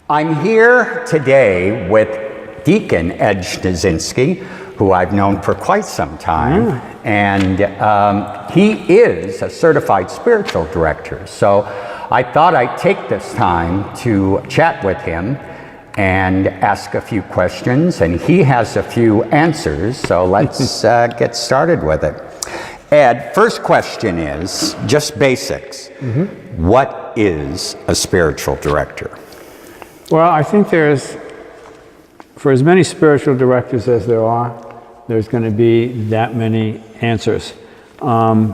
I'm here today with Deacon Ed Sniecienski, who I've known for quite some time, and he is a certified spiritual director. So I thought I'd take this time to chat with him and ask a few questions, and he has a few answers, so let's get started with it. Ed, first question is just basics. What is a spiritual director? Well, I think for as many spiritual directors as there are, there's going to be that many answers. I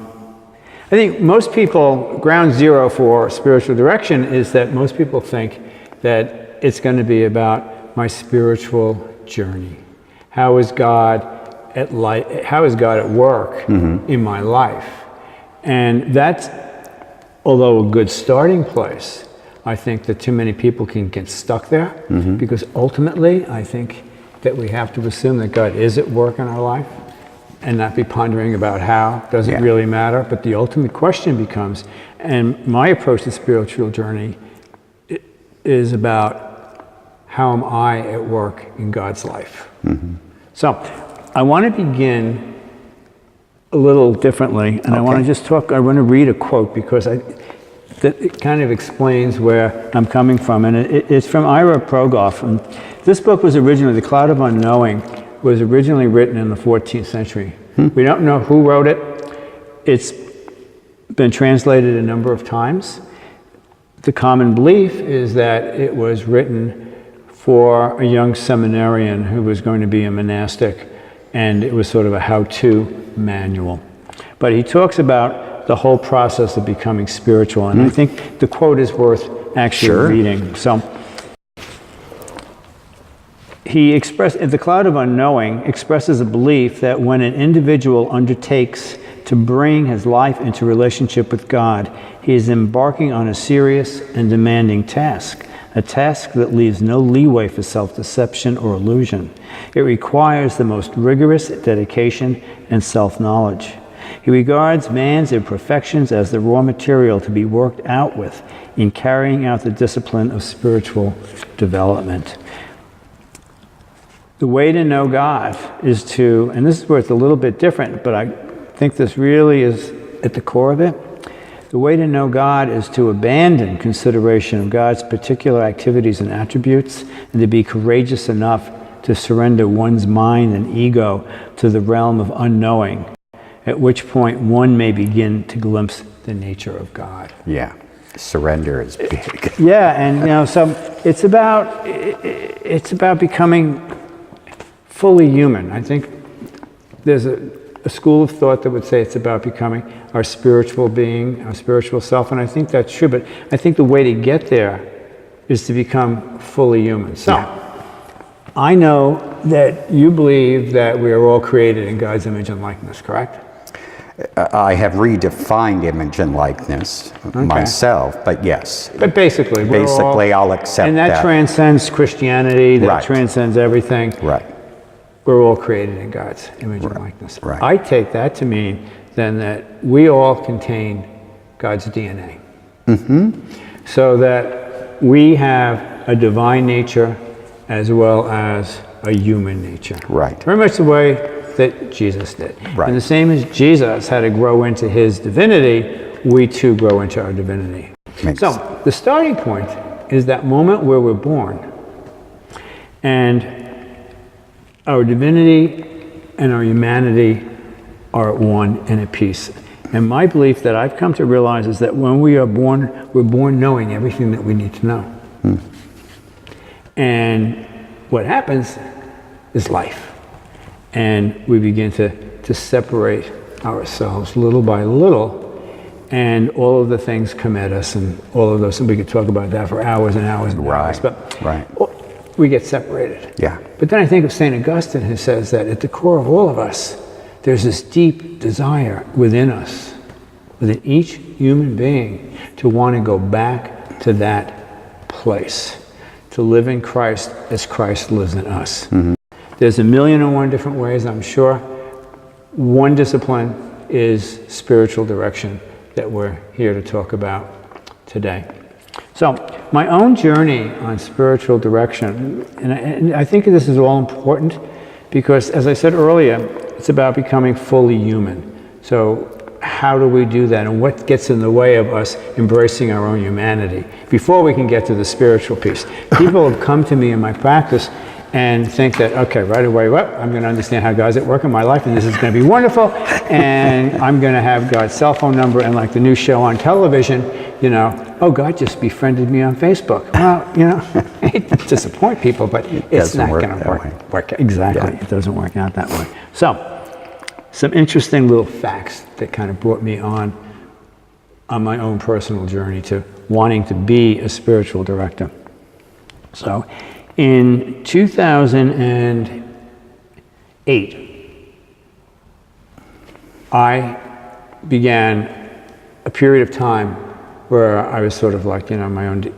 think most people, ground zero for spiritual direction is that most people think that it's going to be about my spiritual journey. How is God at work in my life? And that's, although a good starting place, I think that too many people can get stuck there because ultimately I think that we have to assume that God is at work in our life and not be pondering about how. Doesn't really matter. But the ultimate question becomes, and my approach to spiritual journey is about how am I at work in God's life? So I want to begin a little differently, and I want to just I want to read a quote because that kind of explains where I'm coming from, and it's from Ira Progoff. And this book was originally, The Cloud of Unknowing, was originally written in the 14th century. We don't know who wrote it. It's been translated a number of times. The common belief is that it was written for a young seminarian who was going to be a monastic, and it was sort of a how-to manual. But he talks about the whole process of becoming spiritual, and I think the quote is worth actually reading. So he expressed, The Cloud of Unknowing expresses a belief that when an individual undertakes to bring his life into relationship with God, he is embarking on a serious and demanding task, a task that leaves no leeway for self-deception or illusion. It requires the most rigorous dedication and self-knowledge. He regards man's imperfections as the raw material to be worked out with in carrying out the discipline of spiritual development. The way to know God is to, and this is where it's a little bit different, but I think this really is at the core of it. The way to know God is to abandon consideration of God's particular activities and attributes, and to be courageous enough to surrender one's mind and ego to the realm of unknowing, at which point one may begin to glimpse the nature of God. Yeah, surrender is big. And so it's about becoming fully human. I think there's a school of thought that would say it's about becoming our spiritual being, our spiritual self, and I think that's true, but I think the way to get there is to become fully human. So, I know that you believe that we are all created in God's image and likeness, correct? I have redefined image and likeness myself, but yes. But basically, I'll accept that. And that transcends Christianity, that transcends everything. Right. We're all created in God's image and likeness. Right. I take that to mean then that we all contain God's DNA. So that we have a divine nature as well as a human nature. Right. Very much the way that Jesus did. Right. And the same as Jesus had to grow into his divinity, we too grow into our divinity. So the starting point is that moment where we're born. And our divinity and our humanity are at one and at peace. And my belief that I've come to realize is that when we are born, we're born knowing everything that we need to know. And what happens is life. And we begin to separate ourselves little by little, and all of the things come at us, and all of those, and we could talk about that for hours and hours and hours, but we get separated. But then I think of St. Augustine, who says that at the core of all of us, there's this deep desire within us, within each human being, to want to go back to that place, to live in Christ as Christ lives in us. There's 1,000,001 different ways, I'm sure. One discipline is spiritual direction that we're here to talk about today. So my own journey on spiritual direction, and I think this is all important because, as I said earlier, it's about becoming fully human. So how do we do that, and what gets in the way of us embracing our own humanity before we can get to the spiritual piece? People have come to me in my practice and think that, okay, right away, I'm going to understand how God's at work in my life, and this is going to be wonderful, and I'm going to have God's cell phone number, and like the new show on television, you know, oh, God just befriended me on Facebook. Well, you know, I hate to disappoint people, but it's not going to work. Exactly, it doesn't work out that way. So, some interesting little facts that kind of brought me on my own personal journey to wanting to be a spiritual director. So, in 2008, I began a period of time where I was sort of like, you know, my own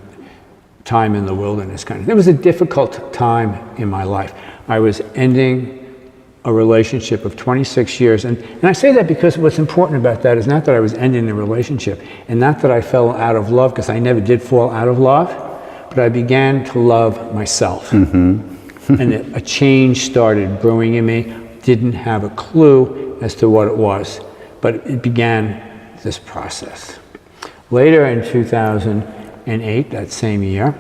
time in the wilderness kind of. It was a difficult time in my life. I was ending a relationship of 26 years. And I say that because what's important about that is not that I was ending the relationship and not that I fell out of love, because I never did fall out of love, but I began to love myself. And a change started brewing in me. Didn't have a clue as to what it was, but it began this process. Later in 2008, that same year,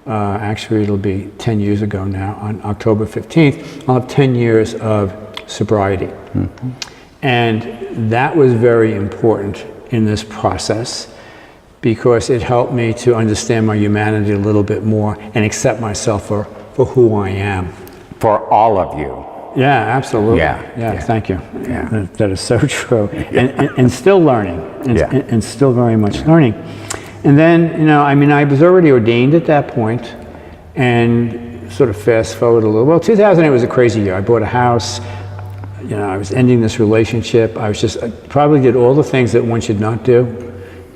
actually it'll be 10 years ago now, on October 15th, I'll have 10 years of sobriety. And that was very important in this process because it helped me to understand my humanity a little bit more and accept myself for who I am. For all of you. Yeah, absolutely. Yeah. Thank you. Yeah. That is so true. And still learning. And still very much learning. And then, you know, I mean, I was already ordained at that point, and sort of fast forward a little. Well, 2008 was a crazy year. I bought a house. You know, I was ending this relationship. I probably did all the things that one should not do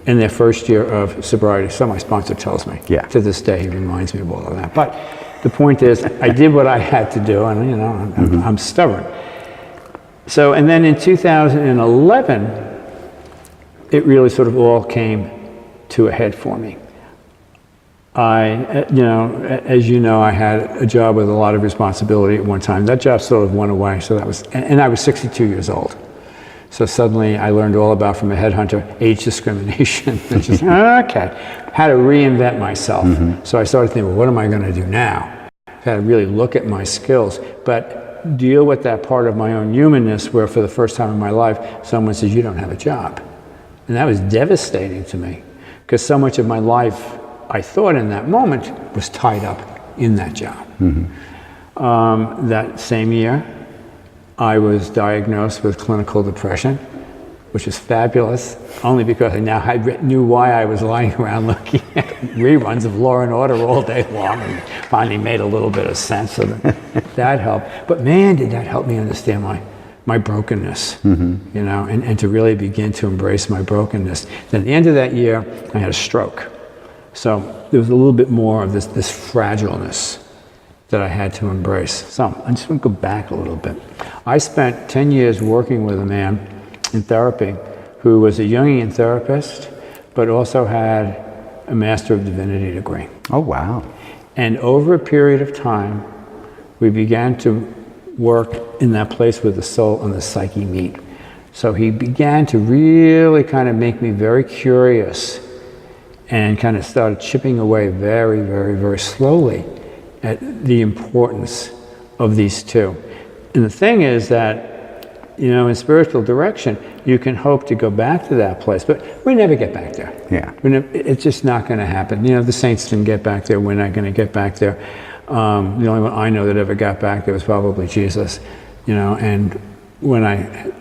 in their first year of sobriety. So my sponsor tells me. Yeah. To this day, he reminds me of all of that. But the point is, I did what I had to do, and, you know, I'm stubborn. So, and then in 2011, it really sort of all came to a head for me. As you know, I had a job with a lot of responsibility at one time. That job sort of went away, so that was, and I was 62 years old. So suddenly I learned all about, from a headhunter, age discrimination. And just, okay, how to reinvent myself. So I started thinking, well, what am I going to do now? I had to really look at my skills, but deal with that part of my own humanness where for the first time in my life, someone says, you don't have a job. And that was devastating to me, because so much of my life, I thought in that moment, was tied up in that job. That same year, I was diagnosed with clinical depression, which is fabulous, only because I now knew why I was lying around looking at reruns of Law and Order all day long, and finally made a little bit of sense. So that helped. But man, did that help me understand my brokenness, you know, and to really begin to embrace my brokenness. Then at the end of that year, I had a stroke. So there was a little bit more of this fragileness that I had to embrace. So I'm just going to go back a little bit. I spent 10 years working with a man in therapy who was a Jungian therapist, but also had a Master of Divinity degree. Oh, wow. And over a period of time, we began to work in that place where the soul and the psyche meet. So he began to really kind of make me very curious and kind of started chipping away very, very, very slowly at the importance of these two. And the thing is that, you know, in spiritual direction, you can hope to go back to that place, but we never get back there. Yeah. It's just not going to happen. You know, the saints didn't get back there. We're not going to get back there. The only one I know that ever got back there was probably Jesus, you know, and when I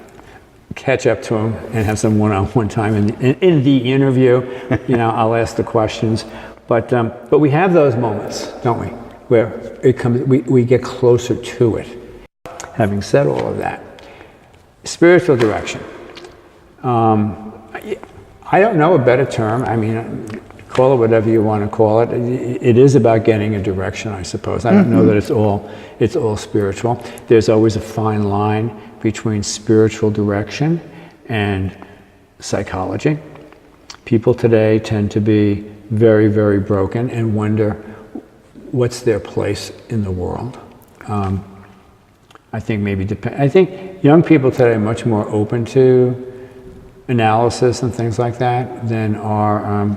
catch up to him and have some one-on-one time in the interview, you know, I'll ask the questions. But we have those moments, don't we, where it comes, we get closer to it. Having said all of that, spiritual direction. I don't know a better term. I mean, call it whatever you want to call it. It is about getting a direction, I suppose. I don't know that it's all spiritual. There's always a fine line between spiritual direction and psychology. People today tend to be very, very broken and wonder what's their place in the world. I think I think young people today are much more open to analysis and things like that than are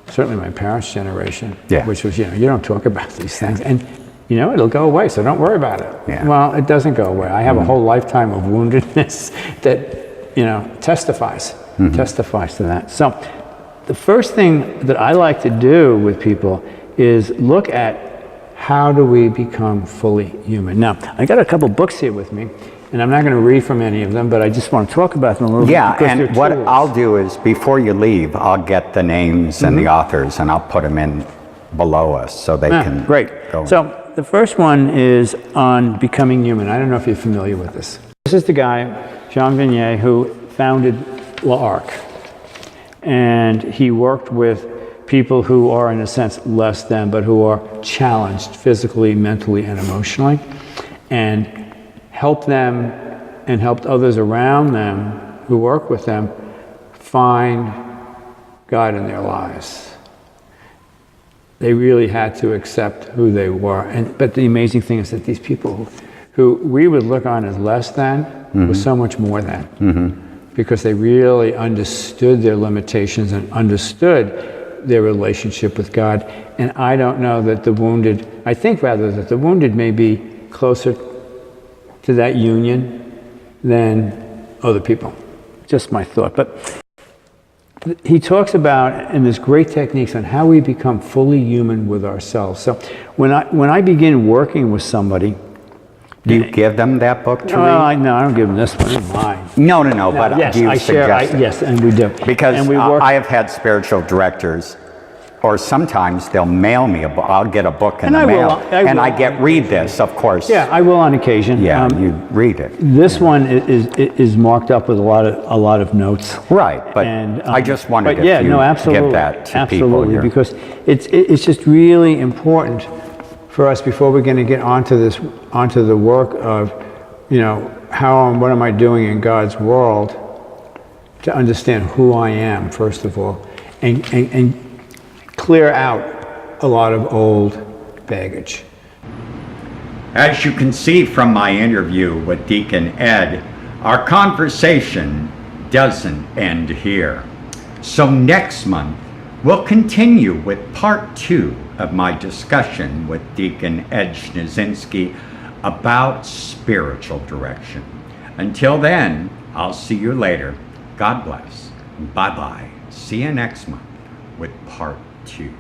certainly my parents' generation, which was, you don't talk about these things. And, it'll go away, so don't worry about it. Yeah. Well, it doesn't go away. I have a whole lifetime of woundedness that testifies to that. So the first thing that I like to do with people is look at how do we become fully human. Now, I got a couple books here with me, and I'm not going to read from any of them, but I just want to talk about them a little bit. Yeah, and what I'll do is, before you leave, I'll get the names and the authors, and I'll put them in below us so they can go. So the first one is on becoming human. I don't know if you're familiar with this. This is the guy, Jean Vanier, who founded l'Arc. And he worked with people who are, in a sense, less than, but who are challenged physically, mentally, and emotionally, and helped them and helped others around them who work with them find God in their lives. They really had to accept who they were. But the amazing thing is that these people who we would look on as less than was so much more than, because they really understood their limitations and understood their relationship with God. And I don't know that I think rather that the wounded may be closer to that union than other people. Just my thought. But he talks about, and there's great techniques on how we become fully human with ourselves. So when I begin working with somebody, do you give them that book to read? No, I don't give them this one. It's mine. No, but yes, do you suggest it? Yes, and we do. Because I have had spiritual directors, or sometimes they'll mail me a book. I'll get a book in the mail, and I read this, of course. Yeah, I will on occasion. Yeah, you read it. This one is marked up with a lot of notes. Right, but I just wondered if you give that to people here. Because it's just really important for us, before we're going to get onto the work of, what am I doing in God's world, to understand who I am, first of all, and clear out a lot of old baggage. As you can see from my interview with Deacon Ed, our conversation doesn't end here. So next month, we'll continue with part 2 of my discussion with Deacon Ed Sniecienski about spiritual direction. Until then, I'll see you later. God bless. Bye-bye. See you next month with part 2.